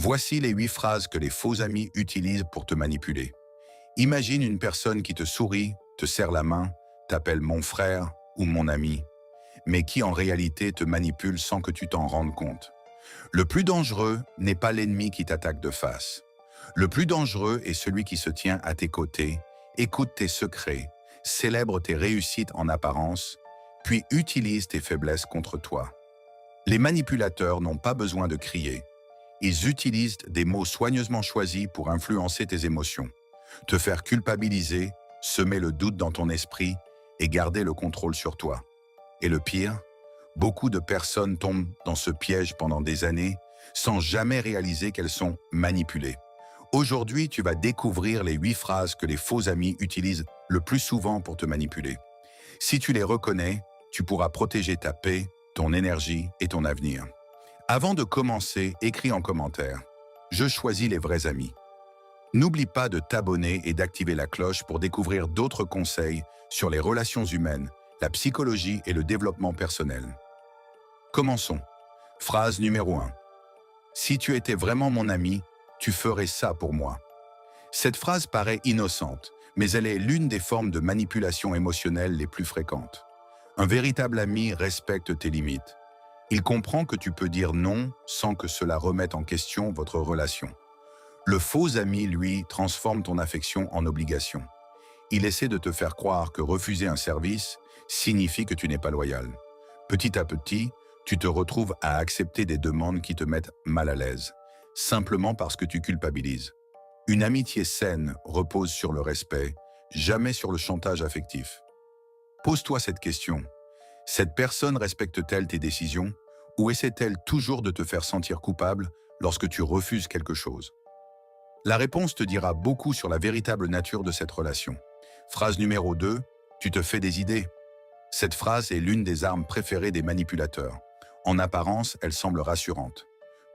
Voici les 8 phrases que les faux amis utilisent pour te manipuler. Imagine une personne qui te sourit, te serre la main, t'appelle mon frère ou mon ami, mais qui en réalité te manipule sans que tu t'en rendes compte. Le plus dangereux n'est pas l'ennemi qui t'attaque de face. Le plus dangereux est celui qui se tient à tes côtés, écoute tes secrets, célèbre tes réussites en apparence, puis utilise tes faiblesses contre toi. Les manipulateurs n'ont pas besoin de crier. Ils utilisent des mots soigneusement choisis pour influencer tes émotions, te faire culpabiliser, semer le doute dans ton esprit et garder le contrôle sur toi. Et le pire, beaucoup de personnes tombent dans ce piège pendant des années sans jamais réaliser qu'elles sont manipulées. Aujourd'hui, tu vas découvrir les 8 phrases que les faux amis utilisent le plus souvent pour te manipuler. Si tu les reconnais, tu pourras protéger ta paix, ton énergie et ton avenir. Avant de commencer, écris en commentaire « Je choisis les vrais amis ». N'oublie pas de t'abonner et d'activer la cloche pour découvrir d'autres conseils sur les relations humaines, la psychologie et le développement personnel. Commençons. Phrase numéro 1. Si tu étais vraiment mon ami, tu ferais ça pour moi. Cette phrase paraît innocente, mais elle est l'une des formes de manipulation émotionnelle les plus fréquentes. Un véritable ami respecte tes limites. Il comprend que tu peux dire non sans que cela remette en question votre relation. Le faux ami, lui, transforme ton affection en obligation. Il essaie de te faire croire que refuser un service signifie que tu n'es pas loyal. Petit à petit, tu te retrouves à accepter des demandes qui te mettent mal à l'aise, simplement parce que tu culpabilises. Une amitié saine repose sur le respect, jamais sur le chantage affectif. Pose-toi cette question. Cette personne respecte-t-elle tes décisions ou essaie-t-elle toujours de te faire sentir coupable lorsque tu refuses quelque chose? La réponse te dira beaucoup sur la véritable nature de cette relation. Phrase numéro 2, tu te fais des idées. Cette phrase est l'une des armes préférées des manipulateurs. En apparence, elle semble rassurante.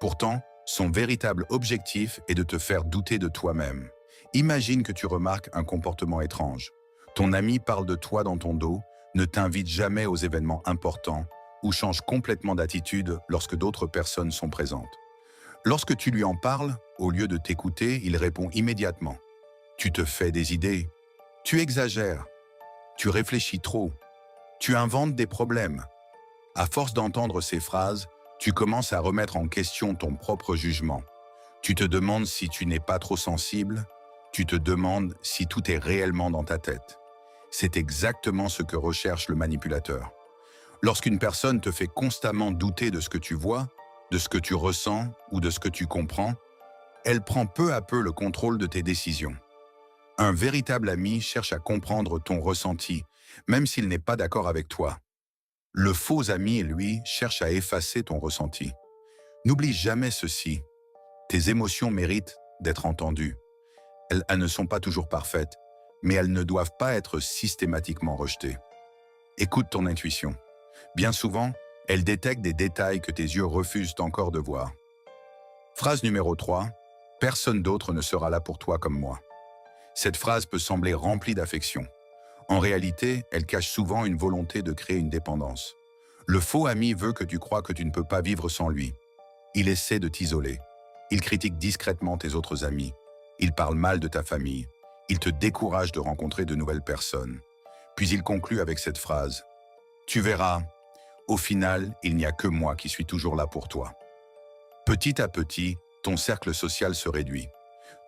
Pourtant, son véritable objectif est de te faire douter de toi-même. Imagine que tu remarques un comportement étrange. Ton ami parle de toi dans ton dos, ne t'invite jamais aux événements importants ou change complètement d'attitude lorsque d'autres personnes sont présentes. Lorsque tu lui en parles, au lieu de t'écouter, il répond immédiatement. Tu te fais des idées, tu exagères, tu réfléchis trop, tu inventes des problèmes. À force d'entendre ces phrases, tu commences à remettre en question ton propre jugement. Tu te demandes si tu n'es pas trop sensible, tu te demandes si tout est réellement dans ta tête. C'est exactement ce que recherche le manipulateur. Lorsqu'une personne te fait constamment douter de ce que tu vois, de ce que tu ressens ou de ce que tu comprends, elle prend peu à peu le contrôle de tes décisions. Un véritable ami cherche à comprendre ton ressenti, même s'il n'est pas d'accord avec toi. Le faux ami, lui, cherche à effacer ton ressenti. N'oublie jamais ceci. Tes émotions méritent d'être entendues. Elles ne sont pas toujours parfaites, mais elles ne doivent pas être systématiquement rejetées. Écoute ton intuition. Bien souvent, elle détecte des détails que tes yeux refusent encore de voir. Phrase numéro 3. Personne d'autre ne sera là pour toi comme moi. Cette phrase peut sembler remplie d'affection. En réalité, elle cache souvent une volonté de créer une dépendance. Le faux ami veut que tu crois que tu ne peux pas vivre sans lui. Il essaie de t'isoler. Il critique discrètement tes autres amis. Il parle mal de ta famille. Il te décourage de rencontrer de nouvelles personnes. Puis il conclut avec cette phrase. Tu verras, au final, il n'y a que moi qui suis toujours là pour toi. Petit à petit, ton cercle social se réduit.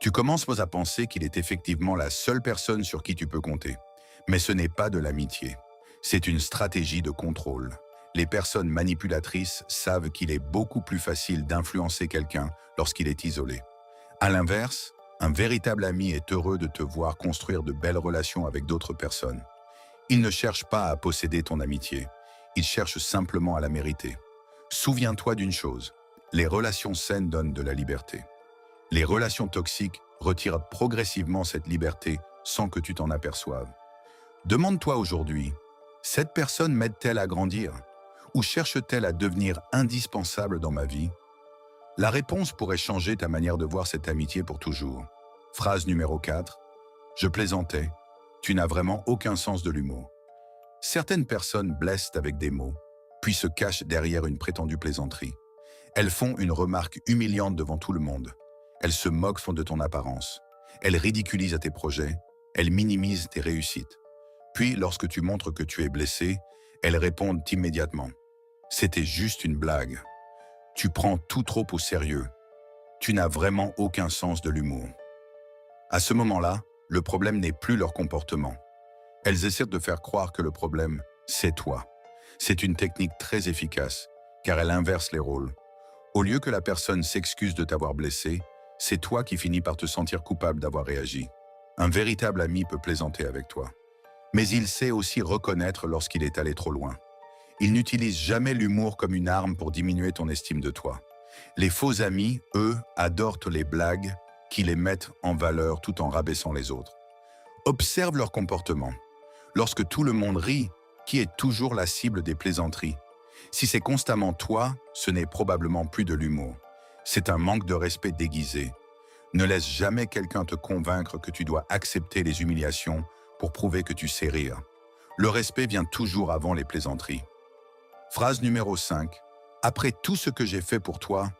Tu commences à penser qu'il est effectivement la seule personne sur qui tu peux compter. Mais ce n'est pas de l'amitié. C'est une stratégie de contrôle. Les personnes manipulatrices savent qu'il est beaucoup plus facile d'influencer quelqu'un lorsqu'il est isolé. À l'inverse, un véritable ami est heureux de te voir construire de belles relations avec d'autres personnes. Il ne cherche pas à posséder ton amitié. Il cherche simplement à la mériter. Souviens-toi d'une chose, les relations saines donnent de la liberté. Les relations toxiques retirent progressivement cette liberté sans que tu t'en aperçoives. Demande-toi aujourd'hui, cette personne m'aide-t-elle à grandir ou cherche-t-elle à devenir indispensable dans ma vie? La réponse pourrait changer ta manière de voir cette amitié pour toujours. Phrase numéro 4. Je plaisantais. Tu n'as vraiment aucun sens de l'humour. Certaines personnes blessent avec des mots, puis se cachent derrière une prétendue plaisanterie. Elles font une remarque humiliante devant tout le monde. Elles se moquent de ton apparence. Elles ridiculisent tes projets. Elles minimisent tes réussites. Puis, lorsque tu montres que tu es blessé, elles répondent immédiatement. C'était juste une blague. Tu prends tout trop au sérieux. Tu n'as vraiment aucun sens de l'humour. À ce moment-là, le problème n'est plus leur comportement. Elles essaient de faire croire que le problème, c'est toi. C'est une technique très efficace, car elle inverse les rôles. Au lieu que la personne s'excuse de t'avoir blessé, c'est toi qui finis par te sentir coupable d'avoir réagi. Un véritable ami peut plaisanter avec toi. Mais il sait aussi reconnaître lorsqu'il est allé trop loin. Il n'utilise jamais l'humour comme une arme pour diminuer ton estime de toi. Les faux amis, eux, adorent les blagues qui les mettent en valeur tout en rabaissant les autres. Observe leur comportement. Lorsque tout le monde rit, qui est toujours la cible des plaisanteries? Si c'est constamment toi, ce n'est probablement plus de l'humour. C'est un manque de respect déguisé. Ne laisse jamais quelqu'un te convaincre que tu dois accepter les humiliations pour prouver que tu sais rire. Le respect vient toujours avant les plaisanteries. Phrase numéro 5. Après tout ce que j'ai fait pour toi,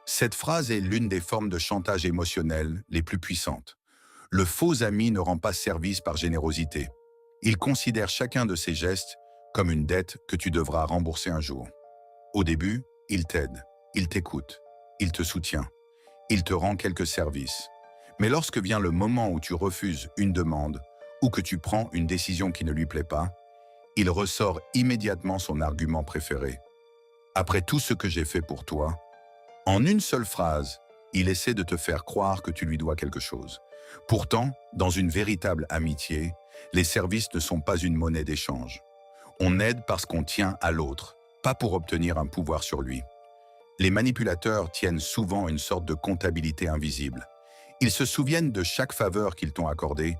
cette phrase est l'une des formes de chantage émotionnel les plus puissantes. Le faux ami ne rend pas service par générosité. Il considère chacun de ses gestes comme une dette que tu devras rembourser un jour. Au début, il t'aide, il t'écoute, il te soutient, il te rend quelques services. Mais lorsque vient le moment où tu refuses une demande ou que tu prends une décision qui ne lui plaît pas, il ressort immédiatement son argument préféré. Après tout ce que j'ai fait pour toi, en une seule phrase, il essaie de te faire croire que tu lui dois quelque chose. Pourtant, dans une véritable amitié, les services ne sont pas une monnaie d'échange. On aide parce qu'on tient à l'autre, pas pour obtenir un pouvoir sur lui. Les manipulateurs tiennent souvent une sorte de comptabilité invisible. Ils se souviennent de chaque faveur qu'ils t'ont accordée,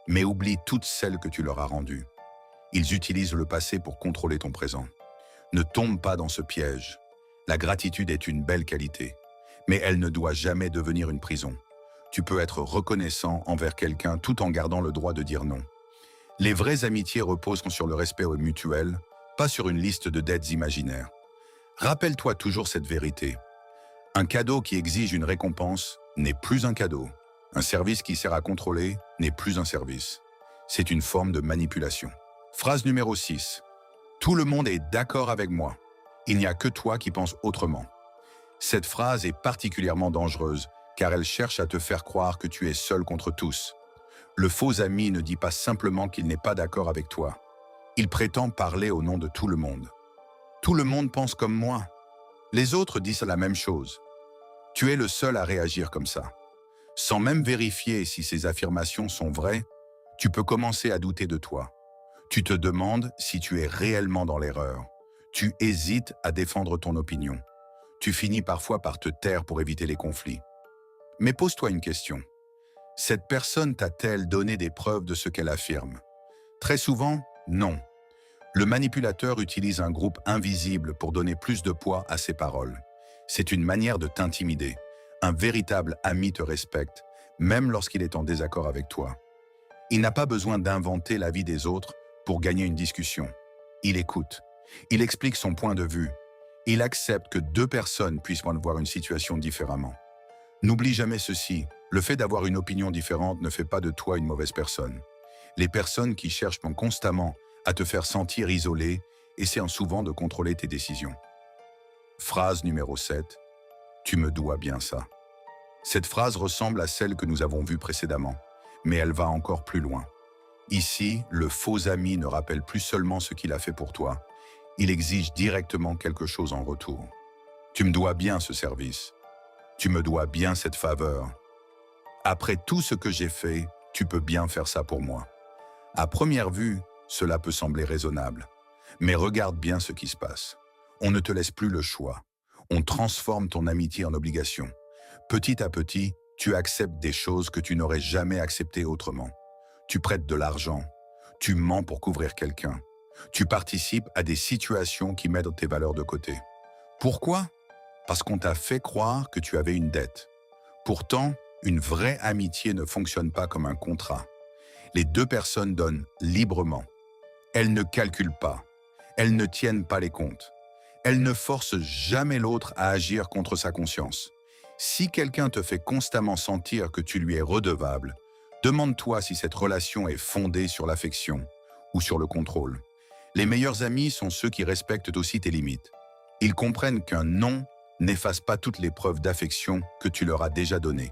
mais oublient toutes celles que tu leur as rendues. Ils utilisent le passé pour contrôler ton présent. Ne tombe pas dans ce piège. La gratitude est une belle qualité, mais elle ne doit jamais devenir une prison. Tu peux être reconnaissant envers quelqu'un tout en gardant le droit de dire non. Les vraies amitiés reposent sur le respect mutuel, pas sur une liste de dettes imaginaires. Rappelle-toi toujours cette vérité. Un cadeau qui exige une récompense n'est plus un cadeau. Un service qui sert à contrôler n'est plus un service. C'est une forme de manipulation. Phrase numéro 6. Tout le monde est d'accord avec moi. Il n'y a que toi qui penses autrement. Cette phrase est particulièrement dangereuse car elle cherche à te faire croire que tu es seul contre tous. Le faux ami ne dit pas simplement qu'il n'est pas d'accord avec toi. Il prétend parler au nom de tout le monde. Tout le monde pense comme moi. Les autres disent la même chose. Tu es le seul à réagir comme ça. Sans même vérifier si ces affirmations sont vraies, tu peux commencer à douter de toi. Tu te demandes si tu es réellement dans l'erreur. Tu hésites à défendre ton opinion. Tu finis parfois par te taire pour éviter les conflits. Mais pose-toi une question. Cette personne t'a-t-elle donné des preuves de ce qu'elle affirme? Très souvent, non. Le manipulateur utilise un groupe invisible pour donner plus de poids à ses paroles. C'est une manière de t'intimider. Un véritable ami te respecte, même lorsqu'il est en désaccord avec toi. Il n'a pas besoin d'inventer la vie des autres pour gagner une discussion. Il écoute. Il explique son point de vue. Il accepte que deux personnes puissent voir une situation différemment. N'oublie jamais ceci, le fait d'avoir une opinion différente ne fait pas de toi une mauvaise personne. Les personnes qui cherchent constamment à te faire sentir isolé essaient souvent de contrôler tes décisions. Phrase numéro 7. Tu me dois bien ça. Cette phrase ressemble à celle que nous avons vue précédemment, mais elle va encore plus loin. Ici, le faux ami ne rappelle plus seulement ce qu'il a fait pour toi, il exige directement quelque chose en retour. Tu me dois bien ce service. Tu me dois bien cette faveur. Après tout ce que j'ai fait, tu peux bien faire ça pour moi. À première vue, cela peut sembler raisonnable. Mais regarde bien ce qui se passe. On ne te laisse plus le choix. On transforme ton amitié en obligation. Petit à petit, tu acceptes des choses que tu n'aurais jamais acceptées autrement. Tu prêtes de l'argent. Tu mens pour couvrir quelqu'un. Tu participes à des situations qui mettent tes valeurs de côté. Pourquoi? Parce qu'on t'a fait croire que tu avais une dette. Pourtant, une vraie amitié ne fonctionne pas comme un contrat. Les deux personnes donnent librement. Elles ne calculent pas. Elles ne tiennent pas les comptes. Elle ne force jamais l'autre à agir contre sa conscience. Si quelqu'un te fait constamment sentir que tu lui es redevable, demande-toi si cette relation est fondée sur l'affection ou sur le contrôle. Les meilleurs amis sont ceux qui respectent aussi tes limites. Ils comprennent qu'un non n'efface pas toutes les preuves d'affection que tu leur as déjà données.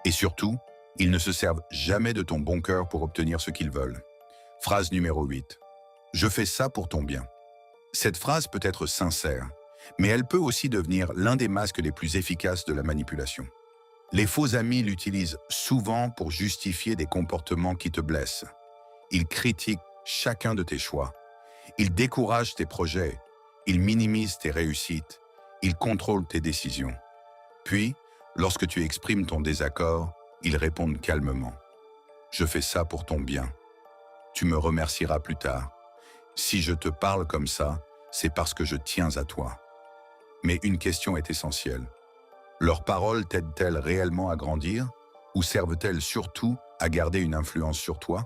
Et surtout, ils ne se servent jamais de ton bon cœur pour obtenir ce qu'ils veulent. Phrase numéro 8. Je fais ça pour ton bien. Cette phrase peut être sincère, mais elle peut aussi devenir l'un des masques les plus efficaces de la manipulation. Les faux amis l'utilisent souvent pour justifier des comportements qui te blessent. Ils critiquent chacun de tes choix. Ils découragent tes projets. Ils minimisent tes réussites. Ils contrôlent tes décisions. Puis, lorsque tu exprimes ton désaccord, ils répondent calmement. Je fais ça pour ton bien. Tu me remercieras plus tard. Si je te parle comme ça, c'est parce que je tiens à toi. Mais une question est essentielle. Leurs paroles t'aident-elles réellement à grandir ou servent-elles surtout à garder une influence sur toi?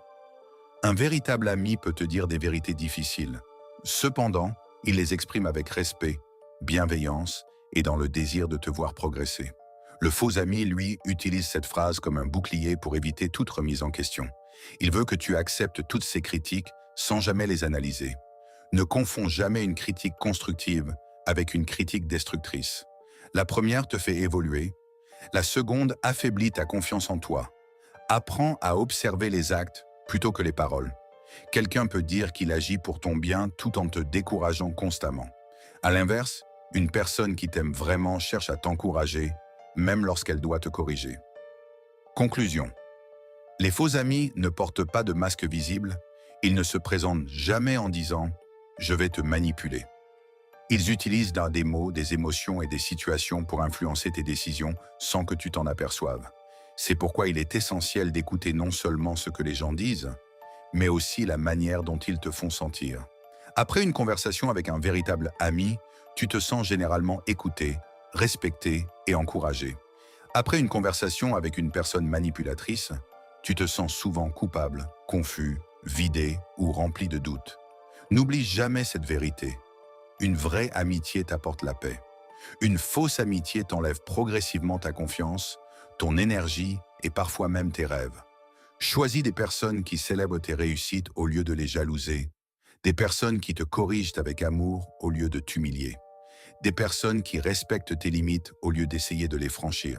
Un véritable ami peut te dire des vérités difficiles. Cependant, il les exprime avec respect, bienveillance et dans le désir de te voir progresser. Le faux ami, lui, utilise cette phrase comme un bouclier pour éviter toute remise en question. Il veut que tu acceptes toutes ses critiques sans jamais les analyser. Ne confonds jamais une critique constructive avec une critique destructrice. La première te fait évoluer, la seconde affaiblit ta confiance en toi. Apprends à observer les actes plutôt que les paroles. Quelqu'un peut dire qu'il agit pour ton bien tout en te décourageant constamment. À l'inverse, une personne qui t'aime vraiment cherche à t'encourager, même lorsqu'elle doit te corriger. Conclusion. Les faux amis ne portent pas de masque visible, ils ne se présentent jamais en disant « je vais te manipuler ». Ils utilisent des mots, des émotions et des situations pour influencer tes décisions sans que tu t'en aperçoives. C'est pourquoi il est essentiel d'écouter non seulement ce que les gens disent, mais aussi la manière dont ils te font sentir. Après une conversation avec un véritable ami, tu te sens généralement écouté, respecté et encouragé. Après une conversation avec une personne manipulatrice, tu te sens souvent coupable, confus, vidé ou rempli de doutes. N'oublie jamais cette vérité. Une vraie amitié t'apporte la paix. Une fausse amitié t'enlève progressivement ta confiance, ton énergie et parfois même tes rêves. Choisis des personnes qui célèbrent tes réussites au lieu de les jalouser, des personnes qui te corrigent avec amour au lieu de t'humilier, des personnes qui respectent tes limites au lieu d'essayer de les franchir.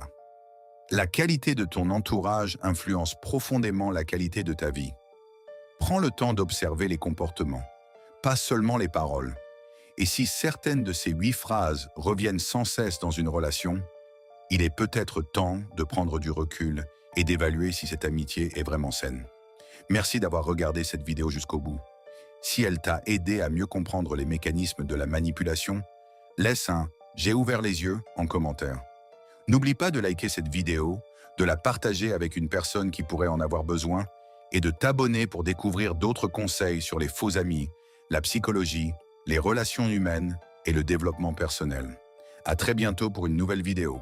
La qualité de ton entourage influence profondément la qualité de ta vie. Prends le temps d'observer les comportements, pas seulement les paroles. Et si certaines de ces 8 phrases reviennent sans cesse dans une relation, il est peut-être temps de prendre du recul et d'évaluer si cette amitié est vraiment saine. Merci d'avoir regardé cette vidéo jusqu'au bout. Si elle t'a aidé à mieux comprendre les mécanismes de la manipulation, laisse un « j'ai ouvert les yeux » en commentaire. N'oublie pas de liker cette vidéo, de la partager avec une personne qui pourrait en avoir besoin et de t'abonner pour découvrir d'autres conseils sur les faux amis, la psychologie, les relations humaines et le développement personnel. À très bientôt pour une nouvelle vidéo.